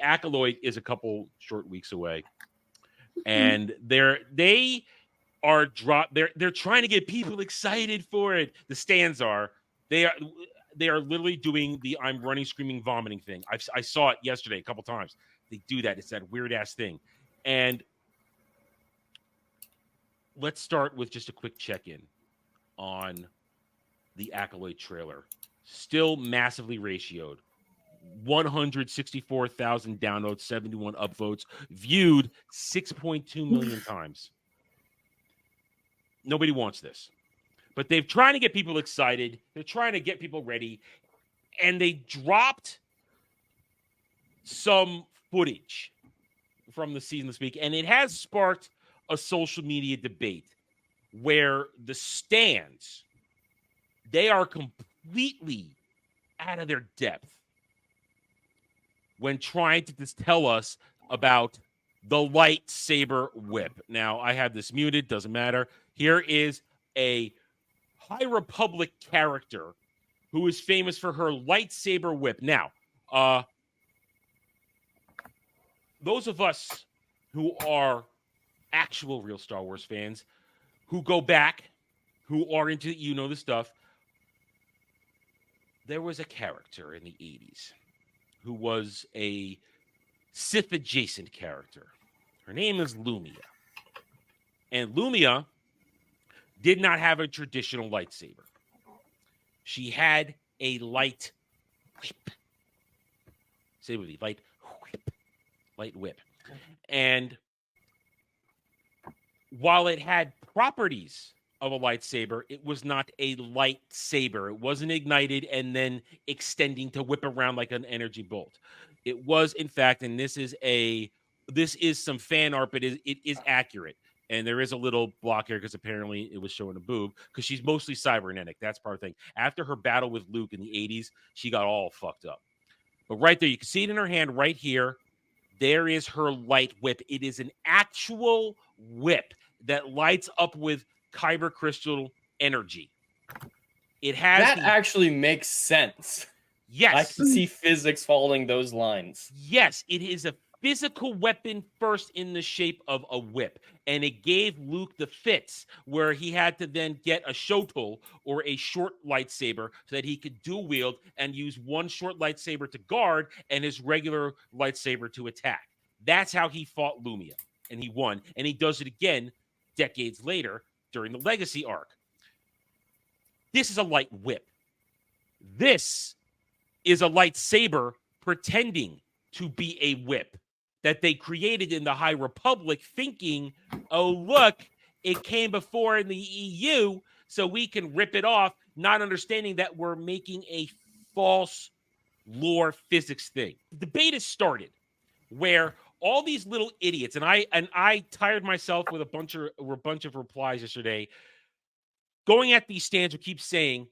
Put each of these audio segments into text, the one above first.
Acolyte is a couple short weeks away, and they're trying to get people excited for it. The stands are they are literally doing the I'm running, screaming, vomiting thing. I saw it yesterday a couple times. They do that. It's that weird ass thing. And let's start with just a quick check-in on the Acolyte trailer. Still massively ratioed. 164,000 downloads, 71 upvotes, viewed 6.2 million times. Nobody wants this. But they're trying to get people excited. They're trying to get people ready. And they dropped some footage from the season this week. And it has sparked a social media debate where the stands, they are completely out of their depth when trying to just tell us about the lightsaber whip. Now, I have this muted, doesn't matter. Here is a High Republic character who is famous for her lightsaber whip. Now, those of us who are actual real Star Wars fans, who go back, who are into, the stuff, there was a character in the 80s who was a Sith-adjacent character. Her name is Lumia. And Lumia did not have a traditional lightsaber. She had a light whip. Say it with me, light whip. Light whip. And while it had properties of a lightsaber, it was not a lightsaber. It wasn't ignited and then extending to whip around like an energy bolt. It was, in fact, and this is some fan art, but it is accurate. And there is a little block here because apparently it was showing a boob because she's mostly cybernetic. That's part of the thing. After her battle with Luke in the 80s, she got all fucked up. But right there, you can see it in her hand right here. There is her light whip. It is an actual whip that lights up with kyber crystal energy. It has that actually makes sense. Yes. I can see physics following those lines. Yes, it is a physical weapon first in the shape of a whip. And it gave Luke the fits where he had to then get a shotel or a short lightsaber so that he could dual wield and use one short lightsaber to guard and his regular lightsaber to attack. That's how he fought Lumia. And he won. And he does it again decades later during the Legacy arc. This is a light whip. This is a lightsaber pretending to be a whip that they created in the High Republic thinking, oh, look, it came before in the EU, so we can rip it off, not understanding that we're making a false lore physics thing. The debate has started where all these little idiots, and I tired myself with a bunch of replies yesterday, going at these stands who keep saying,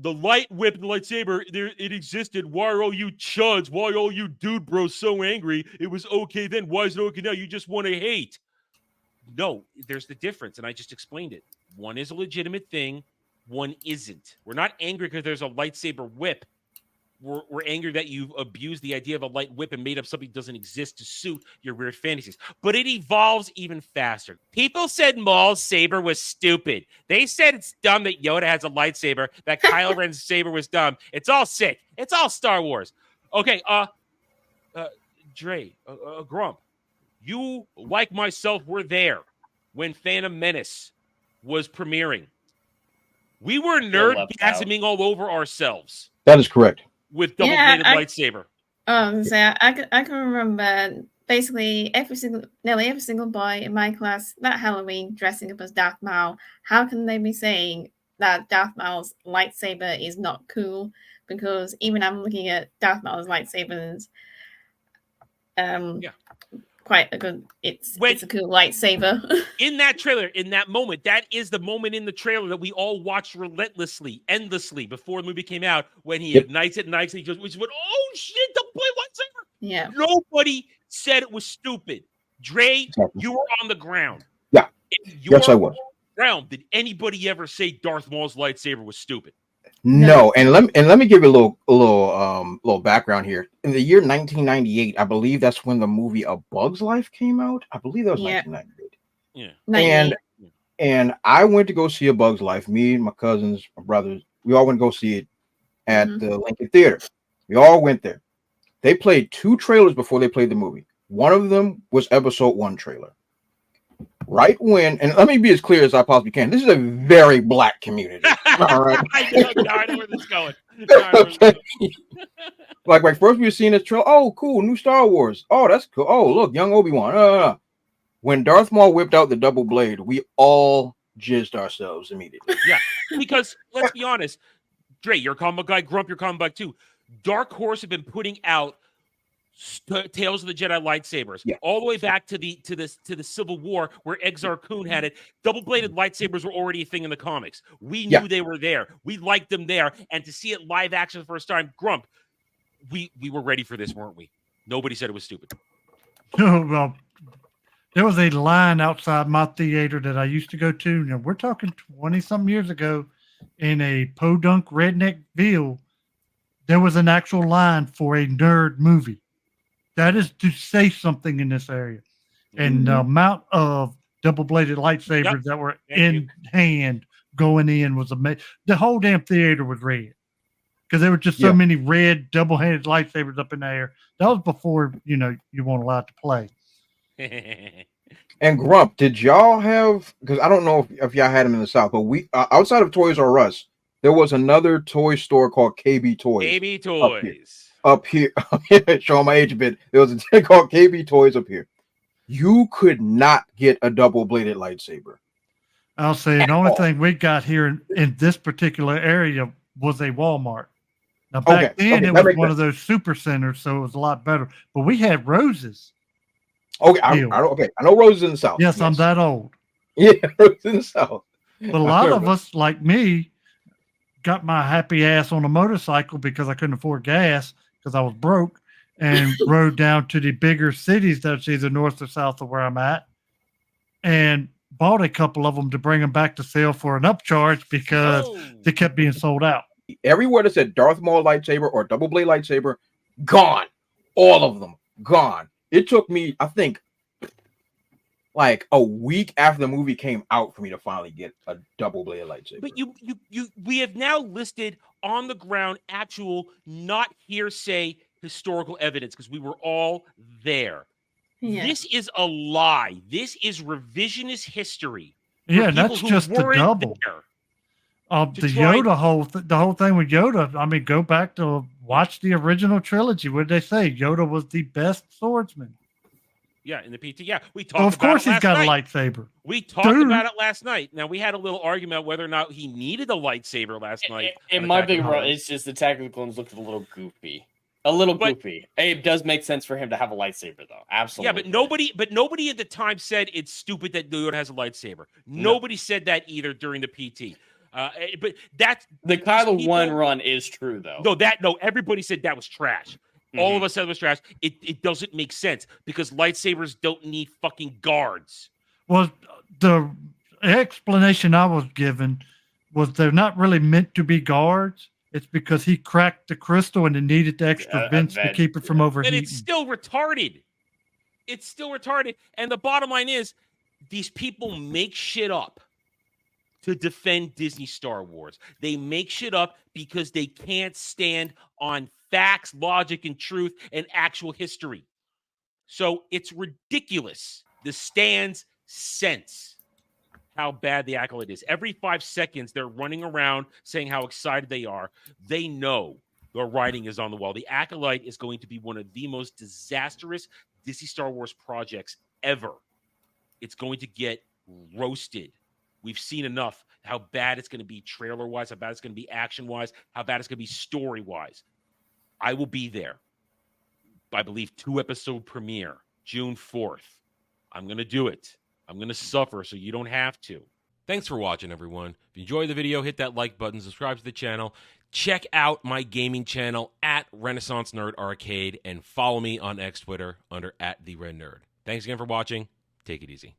the light whip and the lightsaber, it existed. Why are all you chuds? Why are all you dude bros so angry? It was okay then. Why is it okay now? You just want to hate. No, there's the difference, and I just explained it. One is a legitimate thing. One isn't. We're not angry because there's a lightsaber whip. We're angry that you've abused the idea of a light whip and made up something that doesn't exist to suit your weird fantasies. But it evolves even faster. People said Maul's saber was stupid. They said it's dumb that Yoda has a lightsaber, that Kylo Ren's saber was dumb. It's all sick. It's all Star Wars. Okay, Dre, Grump, you, like myself, were there when Phantom Menace was premiering. We were nerdgasming all over ourselves. That is correct. With double-bladed lightsaber. I can remember basically nearly every single boy in my class that Halloween dressing up as Darth Maul. How can they be saying that Darth Maul's lightsaber is not cool? Because even I'm looking at Darth Maul's lightsabers. Quite a good. It's a cool lightsaber. In that trailer, in that moment, that is the moment in the trailer that we all watched relentlessly, endlessly before the movie came out. When he ignites it, and he just went, "Oh shit, the boy lightsaber!" Yeah. Nobody said it was stupid. Dre, you were on the ground. Yeah. Yes, I was. Ground. Did anybody ever say Darth Maul's lightsaber was stupid? No, and let me give you a little background here. In the year 1998, I believe that's when the movie A Bug's Life came out. I believe that was Yeah. 1998. Yeah. 98. And I went to go see A Bug's Life. Me and my cousins, my brothers, we all went to go see it at the Lincoln Theater. We all went there. They played 2 trailers before they played the movie. One of them was episode 1 trailer. Right when, and let me be as clear as I possibly can. This is a very black community. All right. I know where this is going. I know where this is Okay. going. Like first we were seeing this trailer. Oh, cool, new Star Wars. Oh, that's cool. Oh, look, young Obi-Wan. When Darth Maul whipped out the double blade, we all jizzed ourselves immediately. Yeah, because let's be honest, Dre, you're a comic book guy. Grump, you're a comic book too. Dark Horse have been putting out Tales of the Jedi lightsabers all the way back to the Civil War, where Exar Kun had it. Double-bladed lightsabers were already a thing in the comics. We knew they were there. We liked them there, and to see it live action the first time, Grump, we were ready for this, weren't we? Nobody said it was stupid. Well, there was a line outside my theater that I used to go to. You know, we're talking 20-some years ago in a podunk redneckville. There was an actual line for a nerd movie. That is to say something in this area. And the amount of double-bladed lightsabers that were hand going in was amazing. The whole damn theater was red because there were just so many red double-handed lightsabers up in the air. That was before, you weren't allowed to play. And Grump, did y'all have? Because I don't know if y'all had them in the South, but we outside of Toys R Us, there was another toy store called KB Toys. KB Toys up here. Showing my age a bit. There was a thing called KB Toys up here. You could not get a double-bladed lightsaber. I'll say the only thing we got here in this particular area was a Walmart. Now back then it was one of those super centers, so it was a lot better. But we had Roses. Okay, I know Roses in the South. Yes, I'm that old. Yeah, Roses in the South. But a lot of us, like me, got my happy ass on a motorcycle because I couldn't afford gas because I was broke, and rode down to the bigger cities that's either north or south of where I'm at, and bought a couple of them to bring them back to sale for an upcharge because they kept being sold out. Everywhere that said Darth Maul lightsaber or double blade lightsaber, gone. All of them gone. It took me, I think, like a week after the movie came out for me to finally get a double bladed lightsaber. But we have now listed on the ground actual, not hearsay, historical evidence because we were all there. Yeah. This is a lie. This is revisionist history. Yeah, that's just the double. The Yoda the whole thing with Yoda. I mean, go back to watch the original trilogy. What did they say? Yoda was the best swordsman. Yeah, in the PT. Yeah, we talked. Of course, he's got a lightsaber. We talked about it last night. Now we had a little argument whether or not he needed a lightsaber last night. It might be right. It's just the tactical clones looked a little goofy. Goofy. It does make sense for him to have a lightsaber, though. Absolutely. Yeah, but nobody at the time said it's stupid that Yoda has a lightsaber. Nobody said that either during the PT. But that's the Kylo 1 run is true, though. No, everybody said that was trash. All of us said it was trash. It doesn't make sense because lightsabers don't need fucking guards. Well, the explanation I was given was they're not really meant to be guards. It's because he cracked the crystal and it needed the extra vents to keep it from overheating. And it's still retarded. It's still retarded. And the bottom line is these people make shit up to defend Disney Star Wars. They make shit up because they can't stand on facts, logic, and truth, and actual history. So it's ridiculous. The stands sense how bad the Acolyte is. Every 5 seconds, they're running around saying how excited they are. They know the writing is on the wall. The Acolyte is going to be one of the most disastrous Disney Star Wars projects ever. It's going to get roasted. We've seen enough how bad it's going to be trailer-wise, how bad it's going to be action-wise, how bad it's going to be story-wise. I will be there. I believe 2-episode premiere, June 4th. I'm going to do it. I'm going to suffer so you don't have to. Thanks for watching, everyone. If you enjoyed the video, hit that like button, subscribe to the channel. Check out my gaming channel at Renaissance Nerd Arcade and follow me on X Twitter under @TheRedNerd. Thanks again for watching. Take it easy.